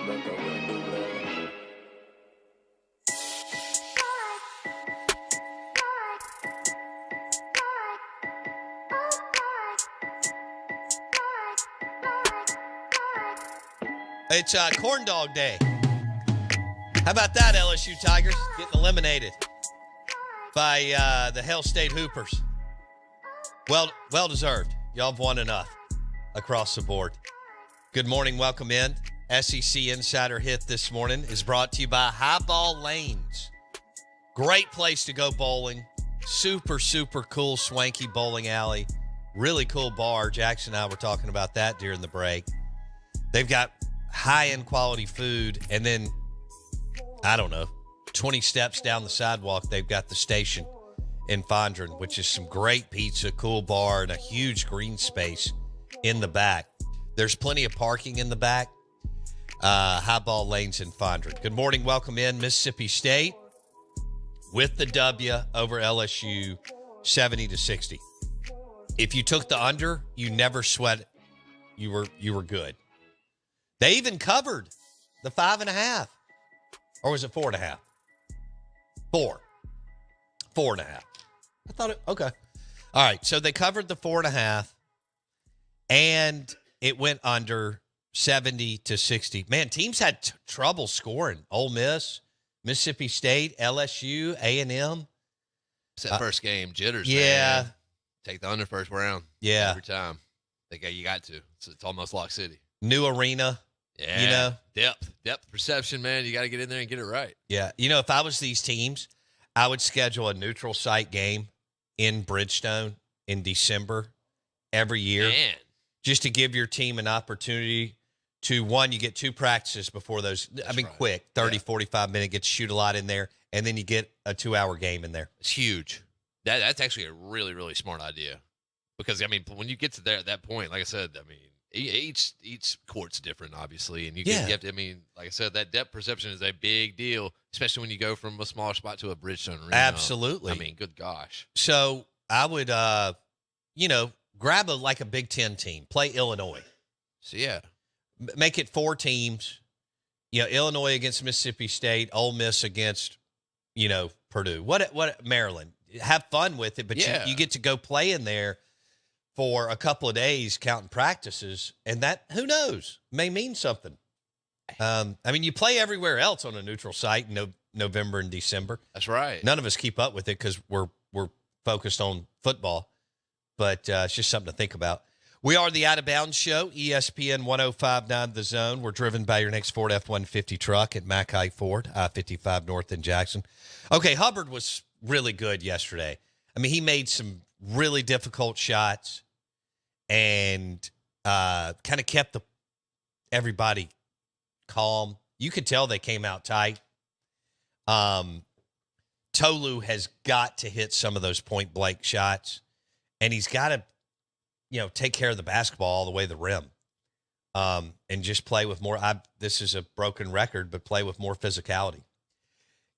It's Corn Dog Day. How about that, LSU Tigers? Getting eliminated by the Hell State Hoopers. Well deserved. Y'all have won enough across the board. Good morning. Welcome in. SEC Insider Hit this morning is brought to you by Highball Lanes. Great place to go bowling. Super, super cool, swanky bowling alley. Really cool bar. Jackson and I were talking about that during the break. They've got high-end quality food, and then, I don't know, 20 steps down the sidewalk, they've got the station in Fondren, which is some great pizza, cool bar, and a huge green space in the back. There's plenty of parking in the back. Highball Lanes in Fondren. Good morning. Welcome in. Mississippi State with the W over LSU, 70-60. If you took the under, you never sweat it. You were good. They even covered the 5.5. Or was it 4.5? 4.5. I thought it, okay. All right, so they covered the 4.5, and it went under 70-60. Man, teams had trouble scoring. Ole Miss, Mississippi State, LSU, A&M. It's that first game, jitters, yeah. man. Take the under first round. Yeah. Every time. You got to. It's almost Lock City. New arena. Yeah. You know? Depth perception, man. You got to get in there and get it right. Yeah. You know, if I was these teams, I would schedule a neutral site game in Bridgestone in December every year. Man. Just to give your team an opportunity to, one, you get 2 practices before those. That's right. Quick, 30, 45 minute, get to shoot a lot in there, and then you get a 2-hour game in there. It's huge. That's actually a really, really smart idea. Because, when you get to that point, like I said, each court's different, obviously. And you have to, like I said, that depth perception is a big deal, especially when you go from a smaller spot to a Bridgestone arena. Absolutely. Good gosh. So I would, grab a Big Ten team, play Illinois. So, yeah. Make it 4 teams. Illinois against Mississippi State, Ole Miss against, Purdue. What Maryland. Have fun with it, but you get to go play in there for a couple of days counting practices, and that, who knows, may mean something. You play everywhere else on a neutral site in November and December. That's right. None of us keep up with it because we're focused on football, but it's just something to think about. We are the Out of Bounds Show, ESPN 105.9 The Zone. We're driven by your next Ford F-150 truck at Mackay Ford, I-55 North in Jackson. Okay, Hubbard was really good yesterday. He made some really difficult shots and kind of kept everybody calm. You could tell they came out tight. Tolu has got to hit some of those point-blank shots, and he's got to, take care of the basketball all the way to the rim and just play with more. This is a broken record, but play with more physicality.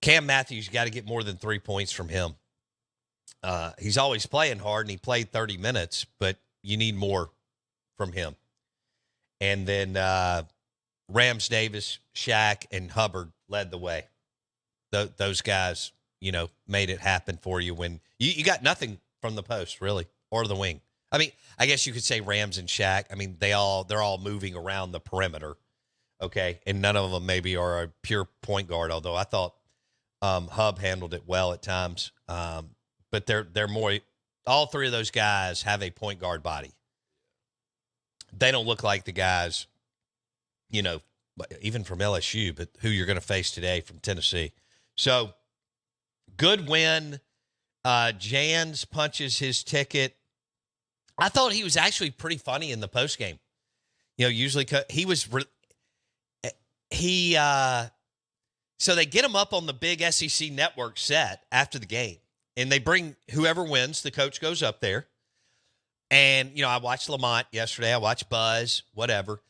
Cam Matthews, you got to get more than 3 points from him. He's always playing hard, and he played 30 minutes, but you need more from him. And then Rams Davis, Shaq, and Hubbard led the way. Those guys, made it happen for you when you got nothing from the post, really, or the wing. I guess you could say Rams and Shaq. They're all moving around the perimeter, okay? And none of them maybe are a pure point guard, although I thought Hub handled it well at times. But they're more. All 3 of those guys have a point guard body. They don't look like the guys, even from LSU, but who you're going to face today from Tennessee. So, good win. Jans punches his ticket. I thought he was actually pretty funny in the postgame. Usually he was so they get him up on the big SEC network set after the game, and they bring whoever wins, the coach goes up there. And, I watched Lamont yesterday. I watched Buzz, whatever.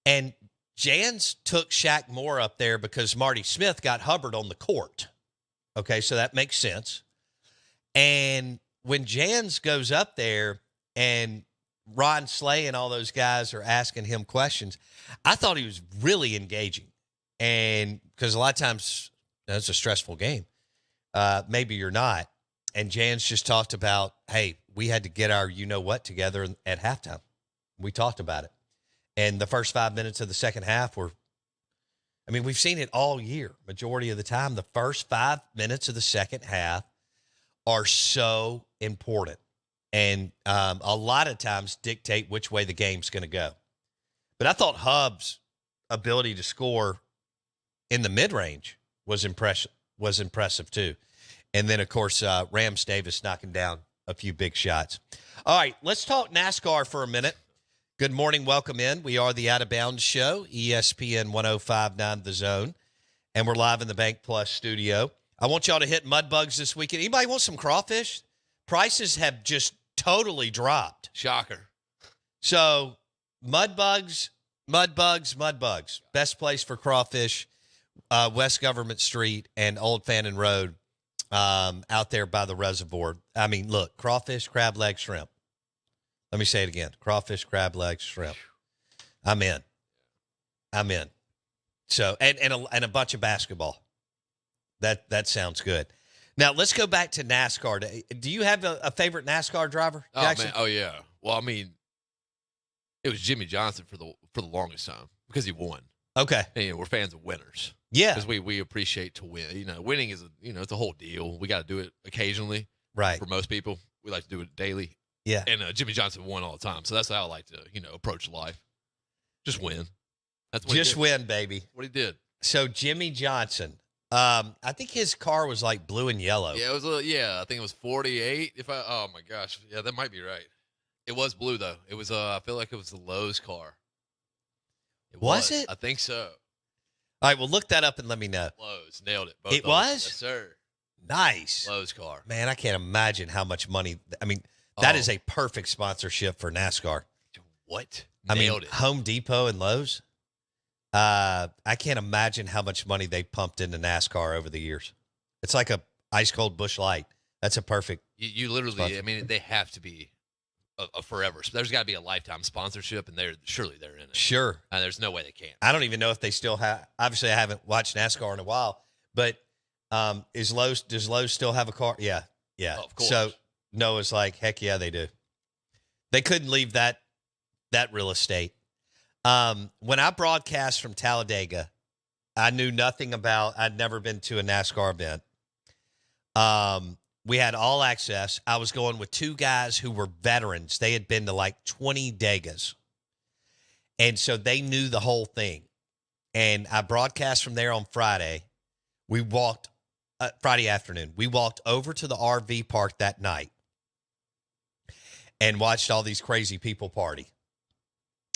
And Jans took Shaq Moore up there because Marty Smith got Hubbard on the court. Okay, so that makes sense. And when Jans goes up there and Ron Slay and all those guys are asking him questions, I thought he was really engaging. And because a lot of times it's a stressful game. Maybe you're not. And Jan's just talked about, hey, we had to get our you-know-what together at halftime. We talked about it. And the first 5 minutes of the second half were, I mean, we've seen it all year. Majority of the time, the first 5 minutes of the second half are so important. And a lot of times dictate which way the game's going to go. But I thought Hub's ability to score in the mid-range was impressive too. And then, of course, Rams Davis knocking down a few big shots. All right, let's talk NASCAR for a minute. Good morning. Welcome in. We are the Out of Bounds Show, ESPN 105.9 The Zone, and we're live in the BankPlus Studio. I want y'all to hit mud bugs this weekend. Anybody want some crawfish? Prices have just totally dropped. Shocker. So mud bugs. Best place for crawfish, West Government Street and Old Fannin Road, out there by the reservoir. I mean, look, crawfish, crab leg, shrimp. Let me say it again. Crawfish, crab legs, shrimp. I'm in. So, and a bunch of basketball. That sounds good. Now, let's go back to NASCAR. Do you have a favorite NASCAR driver, Jackson? Oh, man. Oh, yeah. Well, I mean, it was Jimmy Johnson for the longest time because he won. Okay. And we're fans of winners. Yeah. Because we appreciate to win. Winning is, it's a whole deal. We got to do it occasionally. Right. For most people, we like to do it daily. Yeah. And Jimmy Johnson won all the time. So that's how I like to, approach life. Just win. That's what Just win, baby. What he did. So Jimmy Johnson, I think his car was like blue and yellow. Yeah, I think it was 48. Oh my gosh. Yeah, that might be right. It was blue though. It was I feel like it was the Lowe's car. Was it? I think so. All right, well, look that up and let me know. Lowe's. Nailed it. Both it was? Yes, sir. Nice. Lowe's car. Man, I can't imagine how much money. I mean, that is a perfect sponsorship for NASCAR. What? Nailed it. Home Depot and Lowe's. I can't imagine how much money they pumped into NASCAR over the years. It's like a ice cold Busch Light. That's a perfect. You literally, sponsor. I mean, they have to be a forever. So there's got to be a lifetime sponsorship, and they're in it. Sure. There's no way they can't. I don't even know if they still have. Obviously, I haven't watched NASCAR in a while, but does Lowe's still have a car? Yeah. Oh, of course. So Noah's like, heck yeah, they do. They couldn't leave that real estate. When I broadcast from Talladega, I knew nothing about. I'd never been to a NASCAR event. We had all access. I was going with two guys who were veterans. They had been to like 20 Degas. And so they knew the whole thing. And I broadcast from there on Friday. We walked, Friday afternoon, we walked over to the RV park that night and watched all these crazy people party.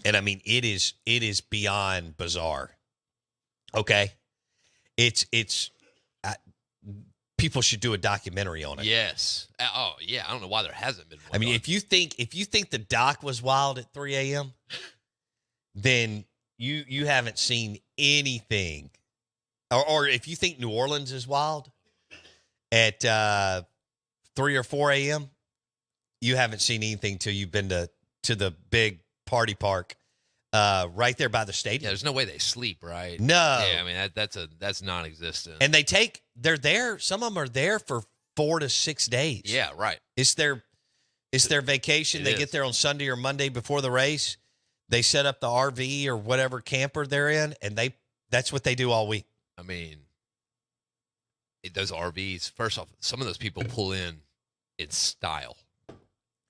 And I mean, it is beyond bizarre. Okay. People should do a documentary on it. Yes. Oh yeah. I don't know why there hasn't been one. I mean, if you think the dock was wild at 3 a.m., then you haven't seen anything. Or if you think New Orleans is wild at 3 or 4 a.m., you haven't seen anything till you've been to the big party park right there by the stadium. Yeah, there's no way they sleep, right? No. Yeah, I mean that's non-existent. And they're there. Some of them are there for 4 to 6 days. Yeah, right. It's their vacation. They get there on Sunday or Monday before the race. They set up the RV or whatever camper they're in, and that's what they do all week. I mean, those RVs. First off, some of those people pull in style.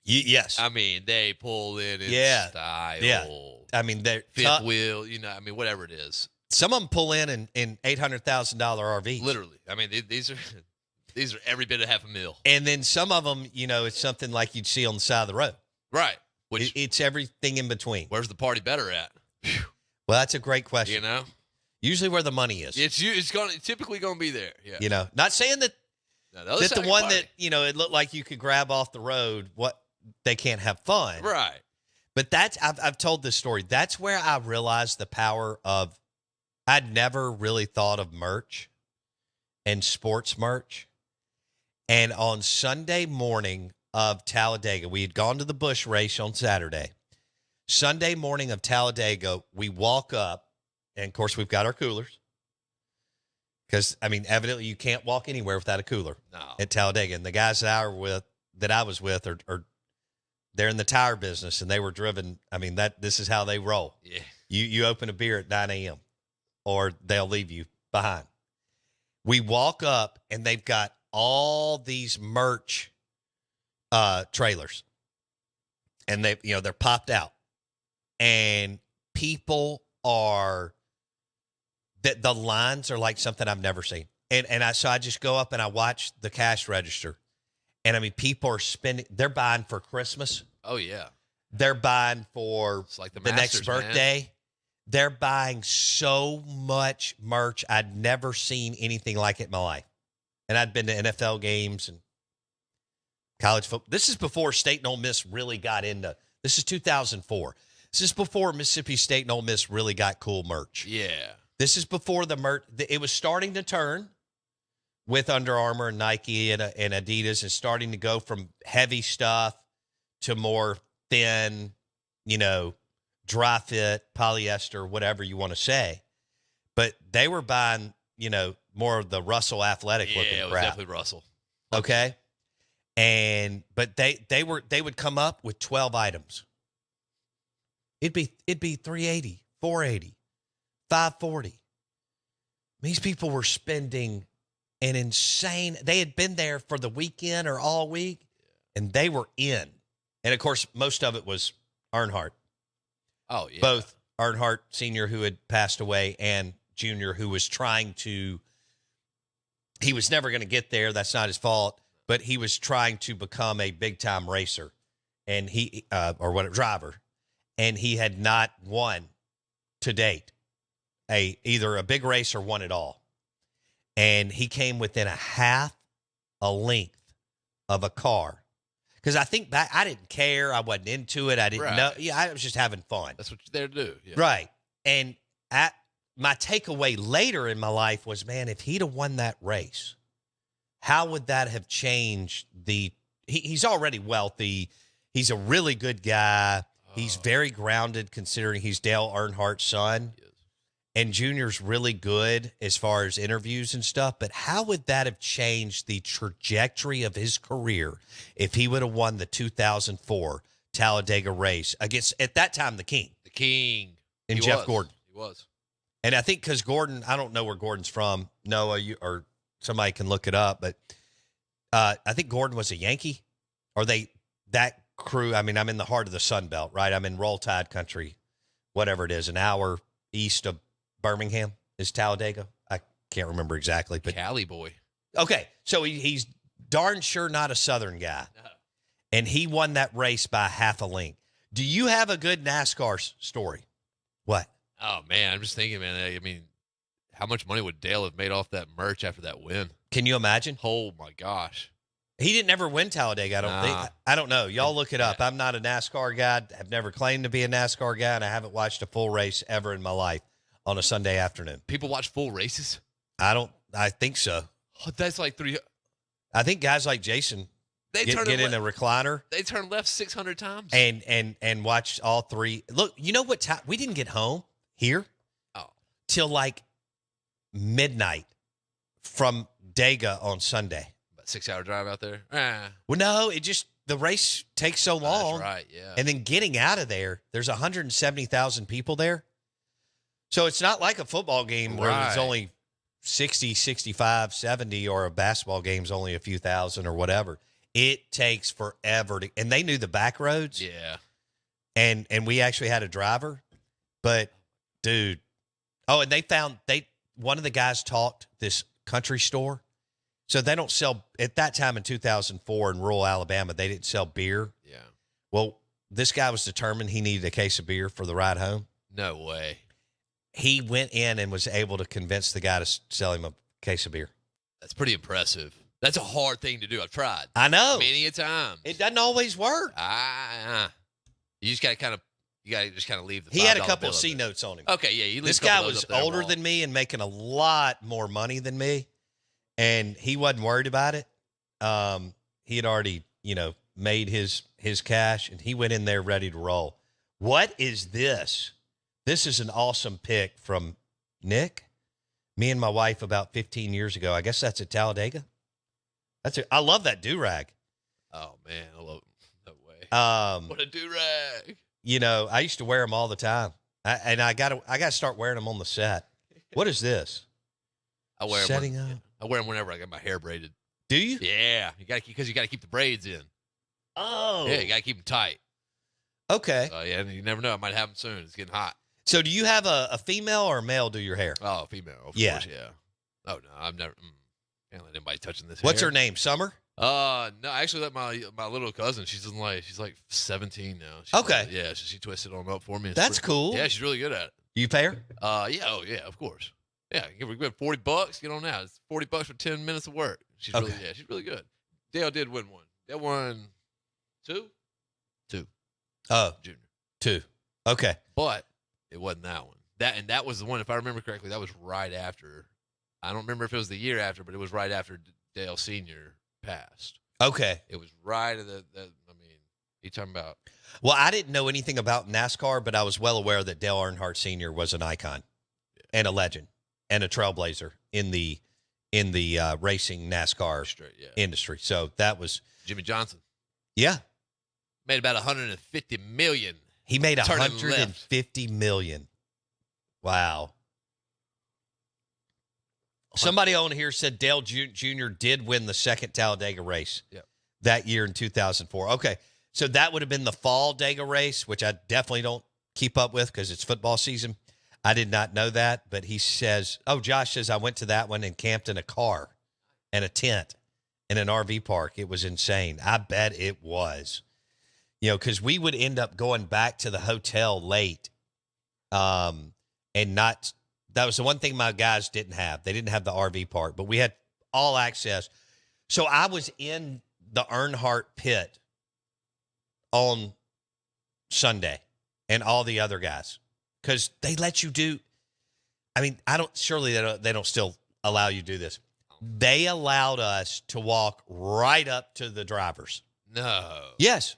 Yes. I mean, they pull in style. Yeah. I mean, they're fifth wheel. I mean, whatever it is. Some of them pull in $800,000 RVs. Literally. I mean, these are every bit of $500,000. And then some of them, it's something like you'd see on the side of the road. Right. It's everything in between. Where's the party better at? Well, that's a great question. Usually where the money is. It's typically going to be there. Yeah. Not saying that the one party. that, it looked like you could grab off the road, they can't have fun. Right. But I've told this story. That's where I realized the power of, I'd never really thought of merch and sports merch. And on Sunday morning of Talladega, we had gone to the Busch race on Saturday. Sunday morning of Talladega, we walk up, and of course we've got our coolers. Because, I mean, evidently you can't walk anywhere without a cooler at Talladega. And the guys that I was with are they're in the tire business, and they were driven. I mean, this is how they roll. Yeah. You open a beer at 9 a.m. or they'll leave you behind. We walk up, and they've got all these merch trailers, and they're popped out, and people are the lines are like something I've never seen. So I just go up and I watch the cash register, and I mean, people are they're buying for Christmas. Oh yeah. They're buying for it's like the next birthday. Man. They're buying so much merch. I'd never seen anything like it in my life. And I'd been to NFL games and college football. This is before State and Ole Miss really got into. This is 2004. This is before Mississippi State and Ole Miss really got cool merch. Yeah. This is before the merch. It was starting to turn with Under Armour and Nike and Adidas, and starting to go from heavy stuff to more thin, dry fit, polyester, whatever you want to say. But they were buying, more of the Russell athletic looking crap. Yeah, it was definitely Russell. Okay. But they would come up with 12 items. It'd be $380, $480, $540. These people were spending an insane. They had been there for the weekend or all week, and they were in. And of course, most of it was Earnhardt. Oh yeah. Both Earnhardt Sr., who had passed away, and Junior, who was he was never going to get there. That's not his fault, but he was trying to become a big time racer, and driver. And he had not won to date either a big race or won it all. And he came within a half a length of a car. Because I think back, I didn't care. I wasn't into it. I didn't know. Yeah, I was just having fun. That's what you're there to do. Yeah. Right. And my takeaway later in my life was, man, if he'd have won that race, how would that have changed he's already wealthy. He's a really good guy. He's very grounded considering he's Dale Earnhardt's son. Yes. And Junior's really good as far as interviews and stuff. But how would that have changed the trajectory of his career if he would have won the 2004 Talladega race against, at that time, the King? The King. And Jeff Gordon. He was. And I think because Gordon, I don't know where Gordon's from. Noah, or somebody can look it up. But I think Gordon was a Yankee. Or that crew, I mean, I'm in the heart of the Sun Belt, right? I'm in Roll Tide country, whatever it is, an hour east of Birmingham is Talladega. I can't remember exactly, but Cali boy. Okay, so he's darn sure not a Southern guy, and he won that race by half a length. Do you have a good NASCAR story? What? Oh man, I'm just thinking, man. I mean, how much money would Dale have made off that merch after that win? Can you imagine? Oh my gosh. He didn't ever win Talladega, I don't think. I don't know. Y'all look it up. I'm not a NASCAR guy. I've never claimed to be a NASCAR guy, and I haven't watched a full race ever in my life on a Sunday afternoon. People watch full races? I think so. Oh, that's like I think guys like Jason get in a recliner. They turn left 600 times. And watch all three. Look, you know what time? We didn't get home here till like midnight from Dega on Sunday. 6-hour drive out there? Well, no, the race takes so long. That's right, yeah. And then getting out of there's 170,000 people there. So it's not like a football game where there's only 60, 65, 70, or a basketball game's only a few thousand or whatever. It takes forever and they knew the back roads. Yeah. And we actually had a driver, but dude. Oh, and one of the guys talked this country store. So they don't sell, at that time in 2004 in rural Alabama, they didn't sell beer. Yeah. Well, this guy was determined he needed a case of beer for the ride home. No way. He went in and was able to convince the guy to sell him a case of beer. That's pretty impressive. That's a hard thing to do. I've tried. I know. Many a time. It doesn't always work. You just got to just kind of leave the He had a couple of C notes on him. Okay, yeah. You leave this guy was older than me and making a lot more money than me. And he wasn't worried about it. He had already, made his cash, and he went in there ready to roll. What is this? This is an awesome pick from Nick. Me and my wife about 15 years ago. I guess that's at Talladega. I love that do-rag. Oh, man. I love it. No way. What a do-rag. You know, I used to wear them all the time. I got to start wearing them on the set. What is this? I wear Setting them. up. I wear them whenever I get my hair braided. Do you? Yeah. Because you got to keep the braids in. Oh. Yeah, you got to keep them tight. Okay. Yeah, and you never know. I might have them soon. It's getting hot. So do you have a female or a male do your hair? Oh, female. Of course, yeah. Oh, no. I've never. Can't let anybody touching this What's hair. her name? Summer? No, I actually let my little cousin. She's like 17 now. Okay. Yeah, she twisted them up for me. That's cool. Yeah, she's really good at it. You pay her? Yeah. Oh, yeah. Of course. Yeah, give her $40. Get on now. It's $40 for 10 minutes of work. She's really good. Dale did win one. Dale won two. Oh, Junior. 2. Okay. But it wasn't that one. That was the one. If I remember correctly, that was right after. I don't remember if it was the year after, but it was right after Dale Senior passed. Okay. It was right at you talking about? Well, I didn't know anything about NASCAR, but I was well aware that Dale Earnhardt Sr. was an icon and a legend and a trailblazer in the racing NASCAR industry. So that was Jimmy Johnson. Yeah. Made about $150 million. He made $150 million. Wow. Somebody on here said Dale Jr. did win the second Talladega race that year in 2004. Okay, so that would have been the fall Dega race, which I definitely don't keep up with because it's football season. I did not know that, but he says, Josh says, I went to that one and camped in a car and a tent in an RV park. It was insane. I bet it was. You know, because we would end up going back to the hotel late and not – that was the one thing my guys didn't have. They didn't have the RV park, but we had all access. So I was in the Earnhardt pit on Sunday and all the other guys because they let you do – I mean, surely they don't still allow you to do this. They allowed us to walk right up to the drivers. No. Yes.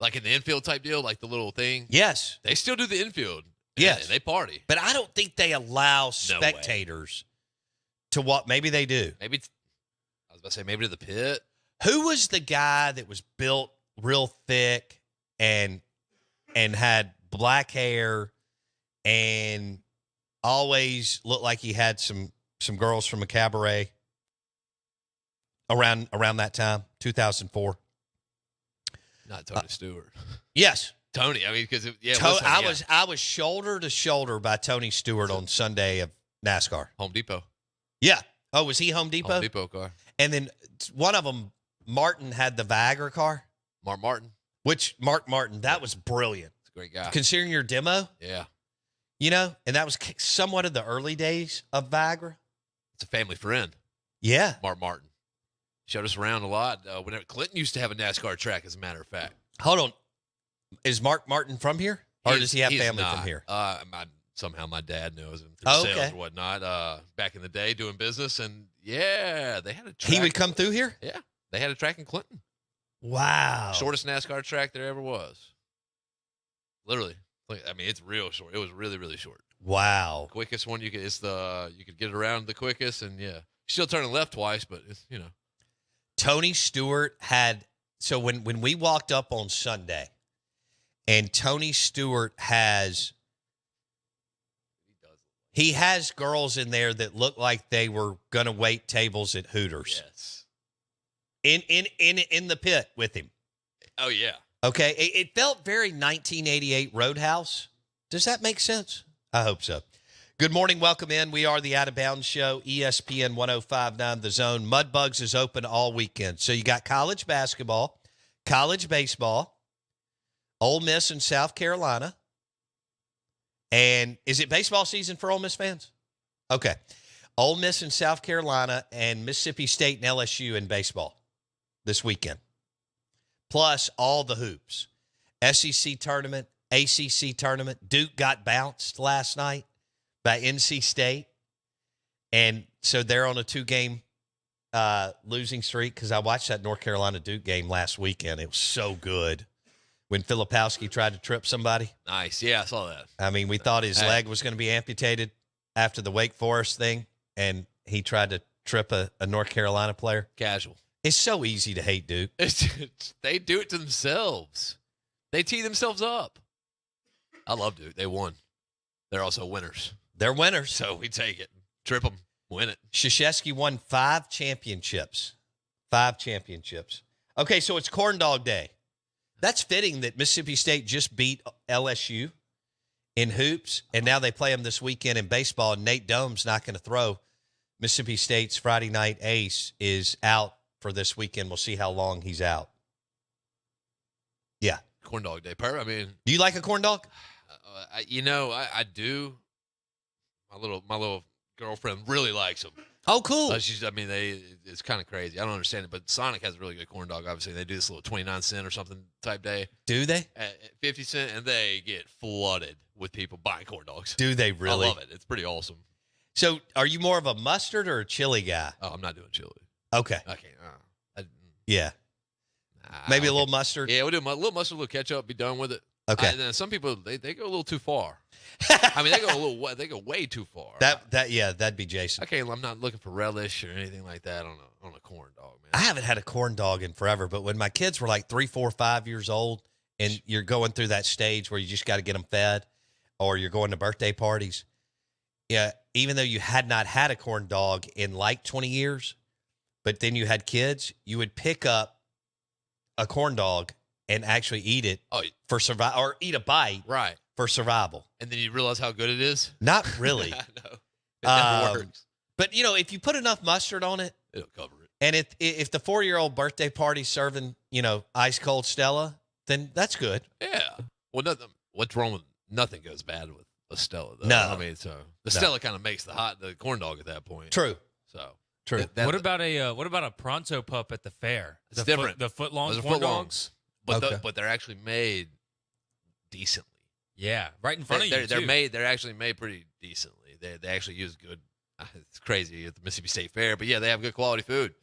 Like in the infield type deal, like the little thing? Yes. They still do the infield. Yes. And they party. But I don't think they allow spectators to walk. Maybe they do. I was about to say maybe to the pit. Who was the guy that was built real thick and had black hair and always looked like he had some girls from a cabaret around that time, 2004? Not Tony Stewart. Yes. Tony. I mean, because I was shoulder to shoulder by Tony Stewart on Sunday of NASCAR. Home Depot. Yeah. Oh, was he Home Depot? Home Depot car. And then one of them, Martin, had the Viagra car. Mark Martin. Mark Martin. That was brilliant. He's a great guy. Considering your demo. Yeah. You know, and that was somewhat of the early days of Viagra. It's a family friend. Yeah. Mark Martin. Showed us around a lot. Whenever Clinton used to have a NASCAR track, as a matter of fact. Hold on. Is Mark Martin from here? Or does he have family not. from here? Somehow my dad knows him through sales and whatnot. Back in the day doing business. And, yeah, they had a track. He would come through here? Yeah. They had a track in Clinton. Wow. Shortest NASCAR track there ever was. Literally. I mean, it's real short. It was really, really short. Wow. Quickest one you could get it around the quickest. And, yeah. Still turning left twice, but it's, you know. Tony Stewart had – so when we walked up on Sunday, and Tony Stewart has girls in there that look like they were going to wait tables at Hooters. Yes. In the pit with him. Oh, yeah. Okay. It felt very 1988 Roadhouse. Does that make sense? I hope so. Good morning. Welcome in. We are the Out of Bounds Show, ESPN 105.9 The Zone. Mudbugs is open all weekend. So you got college basketball, college baseball, Ole Miss and South Carolina. And is it baseball season for Ole Miss fans? Okay. Ole Miss and South Carolina and Mississippi State and LSU in baseball this weekend. Plus all the hoops. SEC tournament, ACC tournament. Duke got bounced last night by NC State. And so they're on a 2-game losing streak because I watched that North Carolina Duke game last weekend. It was so good when Filipowski tried to trip somebody. Nice. Yeah, I saw that. I mean, we thought his leg was going to be amputated. after the Wake Forest thing, and he tried to trip a North Carolina player. Casual. It's so easy to hate Duke. They do it to themselves. They tee themselves up. I love Duke. They won. They're also winners. They're winners. So we take it. Trip them. Win it. Krzyzewski won 5 championships. 5 championships. Okay, so it's Corn Dog Day. That's fitting that Mississippi State just beat LSU in hoops, and now they play them this weekend in baseball, and Nate Dome's not going to throw. Mississippi State's Friday night ace is out for this weekend. We'll see how long he's out. Yeah. Corn Dog Day. I mean, do you like a corn dog? I do. My little girlfriend really likes them. Oh, cool. It's kind of crazy. I don't understand it, but Sonic has a really good corn dog. Obviously, they do this little 29-cent or something type day. Do they? At 50 cent, and they get flooded with people buying corn dogs. Do they really? I love it. It's pretty awesome. So, are you more of a mustard or a chili guy? Oh, I'm not doing chili. Okay. I can't. Yeah. Maybe a little mustard. Yeah, we'll do a little mustard, a little ketchup, be done with it. Okay. And then some people they go a little too far. I mean, they go way too far. That'd be Jason. I'm not looking for relish or anything like that on a corn dog, man. I haven't had a corn dog in forever, but when my kids were like 3, 4, 5 years old, and you're going through that stage where you just got to get them fed, or you're going to birthday parties. Yeah, even though you had not had a corn dog in like 20 years, but then you had kids, you would pick up a corn dog and actually eat it for survival, or eat a bite for survival. And then you realize how good it is? Not really. I know. It never works. But, if you put enough mustard on it, it'll cover it. And if the 4-year-old birthday party's serving, ice cold Stella, then that's good. Yeah. Well, what's wrong with nothing goes bad with a Stella, though. No. I mean, so the Stella kind of makes the corn dog at that point. True. So true. What about a Pronto Pup at the fair? It's different. The foot-long Those are corn foot-longs. dogs? But but they're actually made decently. Yeah, right in front of you. They're actually made pretty decently. They actually use good. It's crazy at the Mississippi State Fair, but yeah, they have good quality food.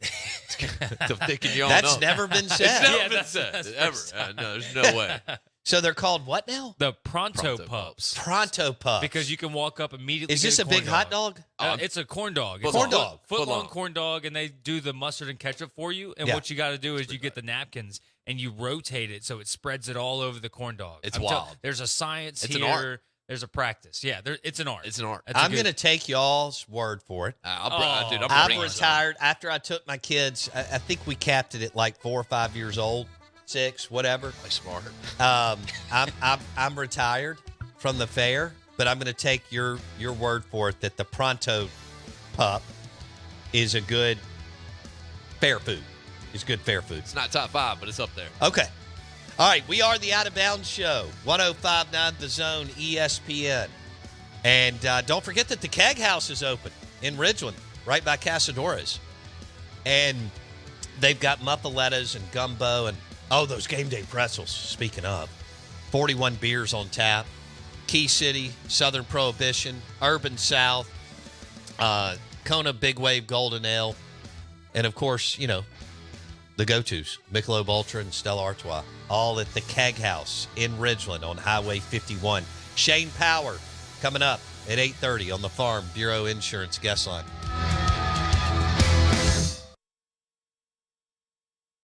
I'm thinking you all That's know. never been said. It's never been said ever. No, there's no way. So they're called what now? The Pronto Pups. Pronto Pups. Because you can walk up immediately. Is this a big hot dog? It's a corn dog. It's corn dog. Foot-long corn dog, and they do the mustard and ketchup for you. And what you got to do is you get the napkins and you rotate it so it spreads it all over the corn dog. It's wild. There's a science here. An art. There's a practice. Yeah, it's an art. It's an art. I'm going to take y'all's word for it. I'm retired after I took my kids. I think we capped it at like 4 or 5 years old, 6, whatever. Smart. I'm retired from the fair, but I'm going to take your word for it that the Pronto Pup is a good fair food. It's good fair food. It's not top 5, but it's up there. Okay. All right, we are the Out of Bounds Show, 105.9 The Zone, ESPN. And don't forget that the Keg House is open in Ridgeland, right by Casadora's. And they've got muffalettas and gumbo and, those game day pretzels, speaking of. 41 beers on tap. Key City, Southern Prohibition, Urban South, Kona Big Wave Golden Ale, and, of course, the go-tos, Michelob Ultra and Stella Artois, all at the Keg House in Ridgeland on Highway 51. Shane Power coming up at 8:30 on the Farm Bureau Insurance Guest Line.